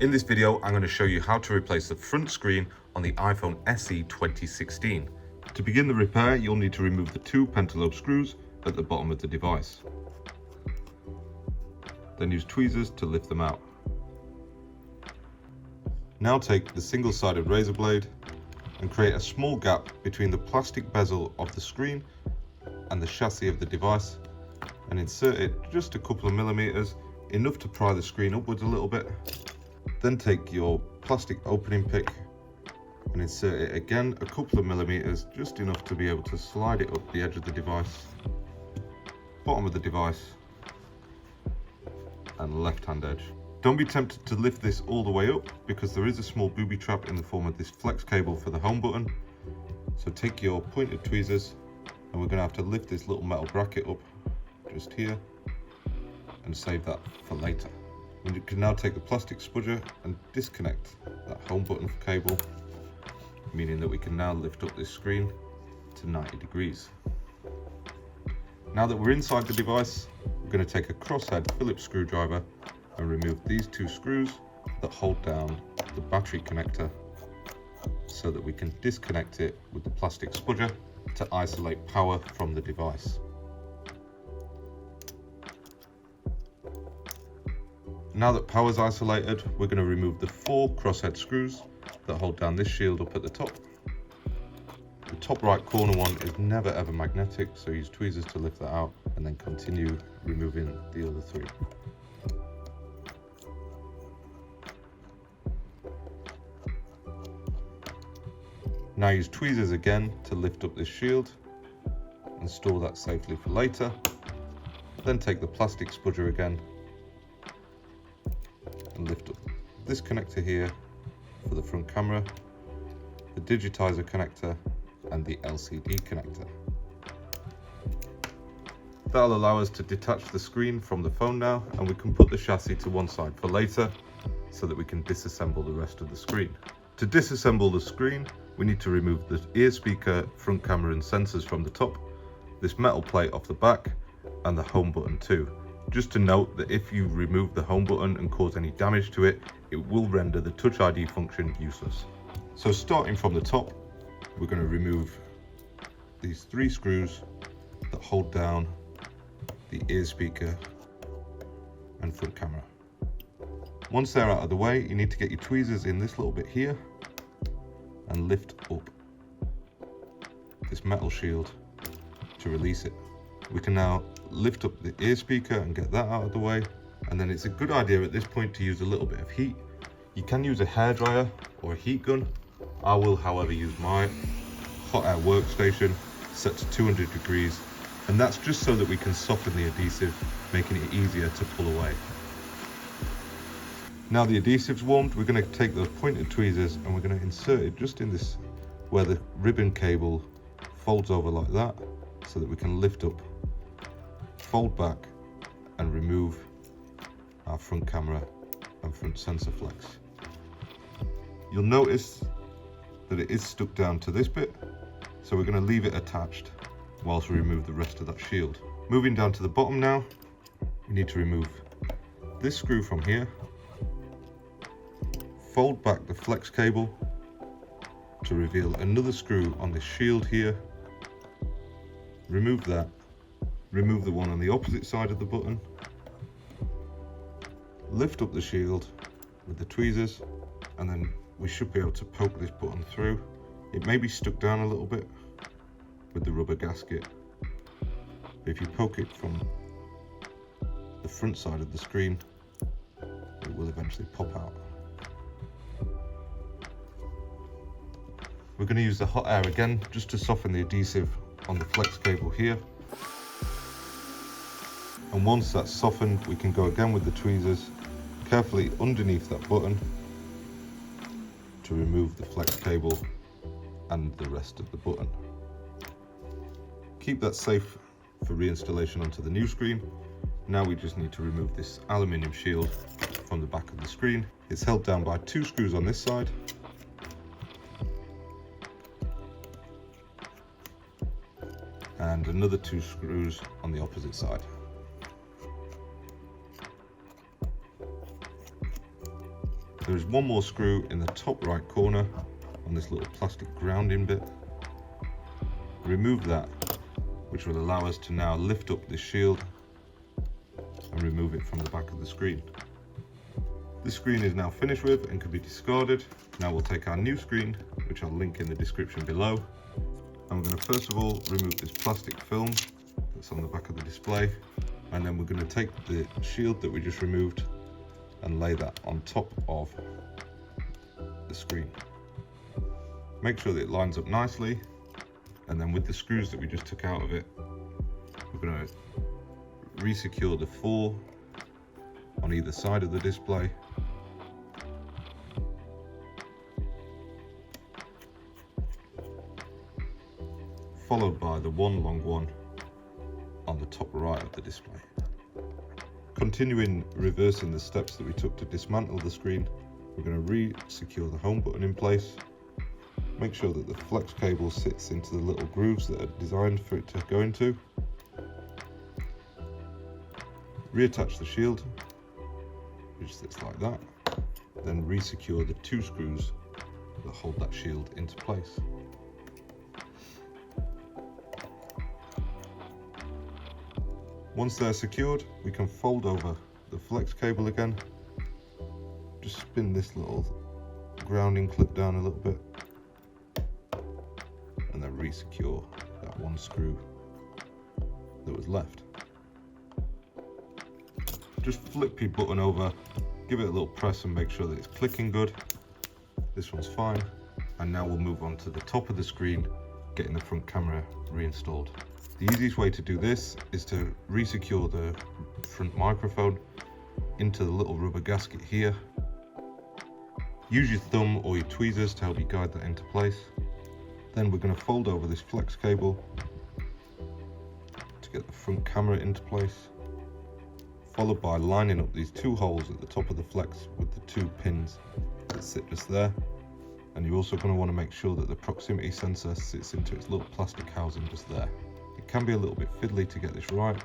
In this video, I'm going to show you how to replace the front screen on the iPhone SE 2016. To begin the repair, you'll need to remove the two pentalobe screws at the bottom of the device. Then use tweezers to lift them out. Now take the single-sided razor blade and create a small gap between the plastic bezel of the screen and the chassis of the device, and insert it just a couple of millimeters, enough to pry the screen upwards a little bit. Then take your plastic opening pick and insert it again a couple of millimeters, just enough to be able to slide it up the edge of the device, bottom of the device, and left-hand edge. Don't be tempted to lift this all the way up, because there is a small booby trap in the form of this flex cable for the home button. So take your pointed tweezers, and we're going to have to lift this little metal bracket up just here and save that for later. And you can now take the plastic spudger and disconnect that home button cable, meaning that we can now lift up this screen to 90 degrees. Now that we're inside the device, we're going to take a crosshead Phillips screwdriver and remove these two screws that hold down the battery connector, so that we can disconnect it with the plastic spudger to isolate power from the device. Now that power is isolated, we're going to remove the four crosshead screws that hold down this shield up at the top. The top right corner one is never ever magnetic, so use tweezers to lift that out and then continue removing the other three. Now use tweezers again to lift up this shield and store that safely for later. Then take the plastic spudger again and lift up this connector here for the front camera, the digitizer connector, and the LCD connector. That'll allow us to detach the screen from the phone now, and we can put the chassis to one side for later so that we can disassemble the rest of the screen. To disassemble the screen, we need to remove the ear speaker, front camera and sensors from the top, this metal plate off the back, and the home button too. Just to note that if you remove the home button and cause any damage to it, it will render the Touch ID function useless. So starting from the top, we're going to remove these three screws that hold down the ear speaker and front camera. Once they're out of the way, you need to get your tweezers in this little bit here and lift up this metal shield to release it. We can now lift up the ear speaker and get that out of the way, and then it's a good idea at this point to use a little bit of heat. You can use a hairdryer or a heat gun. I will, however, use my hot air workstation set to 200 degrees, and that's just so that we can soften the adhesive, making it easier to pull away. Now the adhesive's warmed, we're going to take those pointed tweezers and we're going to insert it just in this, where the ribbon cable folds over like that, so that we can lift up, fold back, and remove our front camera and front sensor flex. You'll notice that it is stuck down to this bit, so we're going to leave it attached whilst we remove the rest of that shield. Moving down to the bottom now, we need to remove this screw from here, fold back the flex cable to reveal another screw on this shield here, remove that, remove the one on the opposite side of the button, lift up the shield with the tweezers, and then we should be able to poke this button through. It may be stuck down a little bit with the rubber gasket, but if you poke it from the front side of the screen, it will eventually pop out. We're going to use the hot air again just to soften the adhesive on the flex cable here, and once that's softened, we can go again with the tweezers carefully underneath that button to remove the flex cable and the rest of the button. Keep that safe for reinstallation onto the new screen. Now we just need to remove this aluminium shield from the back of the screen. It's held down by two screws on this side and another two screws on the opposite side. There is one more screw in the top right corner on this little plastic grounding bit. Remove that, which will allow us to now lift up this shield and remove it from the back of the screen. This screen is now finished with and can be discarded. Now we'll take our new screen, which I'll link in the description below. And we're going to first of all remove this plastic film that's on the back of the display. And then we're going to take the shield that we just removed and lay that on top of the screen. Make sure that it lines up nicely. And then with the screws that we just took out of it, we're going to re-secure the 4 on either side of the display. Followed by the one long one on the top right of the display. Continuing reversing the steps that we took to dismantle the screen, we're going to re-secure the home button in place. Make sure that the flex cable sits into the little grooves that are designed for it to go into. Reattach the shield, which sits like that. Then re-secure the 2 screws that hold that shield into place. Once they're secured, we can fold over the flex cable again. Just spin this little grounding clip down a little bit. And then re-secure that 1 screw that was left. Just flip your button over, give it a little press and make sure that it's clicking good. This one's fine. And now we'll move on to the top of the screen, getting the front camera reinstalled. The easiest way to do this is to re-secure the front microphone into the little rubber gasket here. Use your thumb or your tweezers to help you guide that into place. Then we're going to fold over this flex cable to get the front camera into place, followed by lining up these 2 holes at the top of the flex with the 2 pins that sit just there. And you're also going to want to make sure that the proximity sensor sits into its little plastic housing just there. It can be a little bit fiddly to get this right.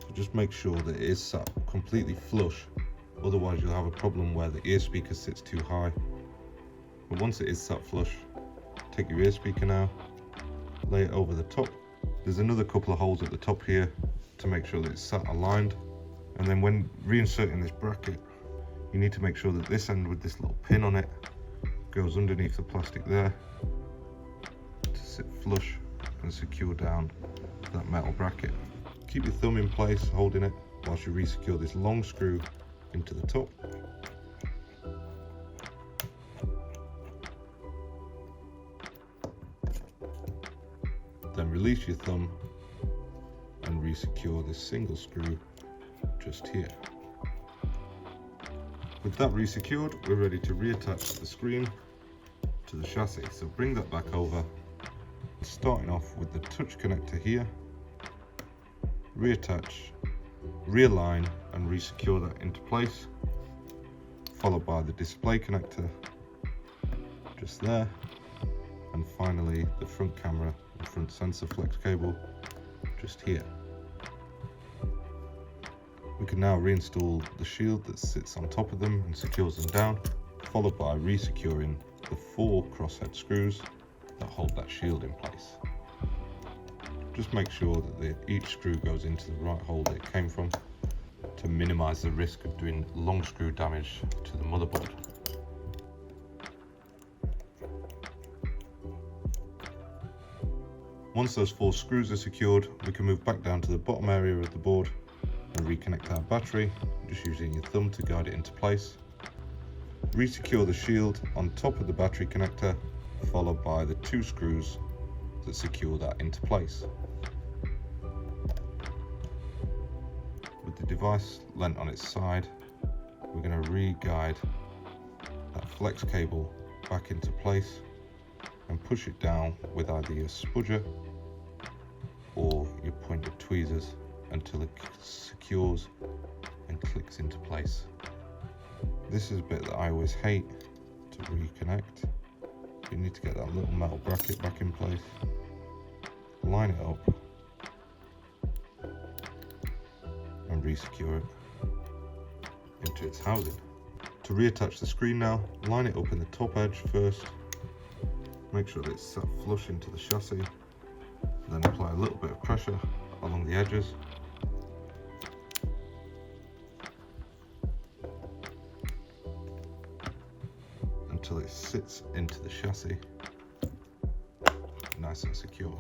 So just make sure that it is sat completely flush, otherwise you'll have a problem where the ear speaker sits too high. But once it is sat flush, take your ear speaker now, lay it over the top. There's another couple of holes at the top here to make sure that it's sat aligned. And then when reinserting this bracket, you need to make sure that this end with this little pin on it goes underneath the plastic there to sit flush and secure down that metal bracket. Keep your thumb in place holding it whilst you re-secure this long screw into the top. Then release your thumb and re-secure this single screw just here. With that re-secured, we're ready to reattach the screen to the chassis. So bring that back over, starting off with the touch connector here. Reattach, realign and re-secure that into place, followed by the display connector just there, and finally the front camera and front sensor flex cable just here. We can now reinstall the shield that sits on top of them and secures them down, followed by re-securing the 4 crosshead screws that hold that shield in place. Just make sure that each screw goes into the right hole that it came from to minimize the risk of doing long screw damage to the motherboard. Once those 4 screws are secured, we can move back down to the bottom area of the board and reconnect our battery, just using your thumb to guide it into place. Re-secure the shield on top of the battery connector, followed by the 2 screws that secure that into place. With the device lent on its side, we're going to re-guide that flex cable back into place and push it down with either your spudger or your pointed tweezers until it secures and clicks into place. This is a bit that I always hate to reconnect. You need to get that little metal bracket back in place, line it up, resecure it into its housing. To reattach the screen now, line it up in the top edge first, make sure that it's sat flush into the chassis, then apply a little bit of pressure along the edges. Until it sits into the chassis, nice and secure.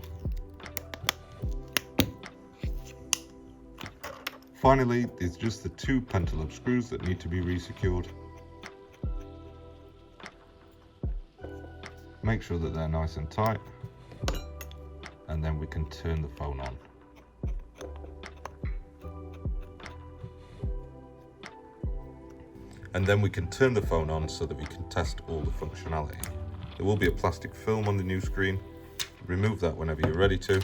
Finally, there's just the 2 pentalobe screws that need to be resecured. Make sure that they're nice and tight, and then we can turn the phone on. And then we can turn the phone on so that we can test all the functionality. There will be a plastic film on the new screen. Remove that whenever you're ready to.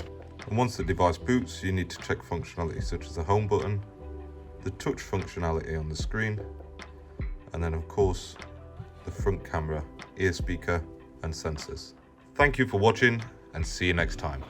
And once the device boots, you need to check functionality such as the home button, the touch functionality on the screen, and then of course the front camera, ear speaker and sensors. Thank you for watching and see you next time.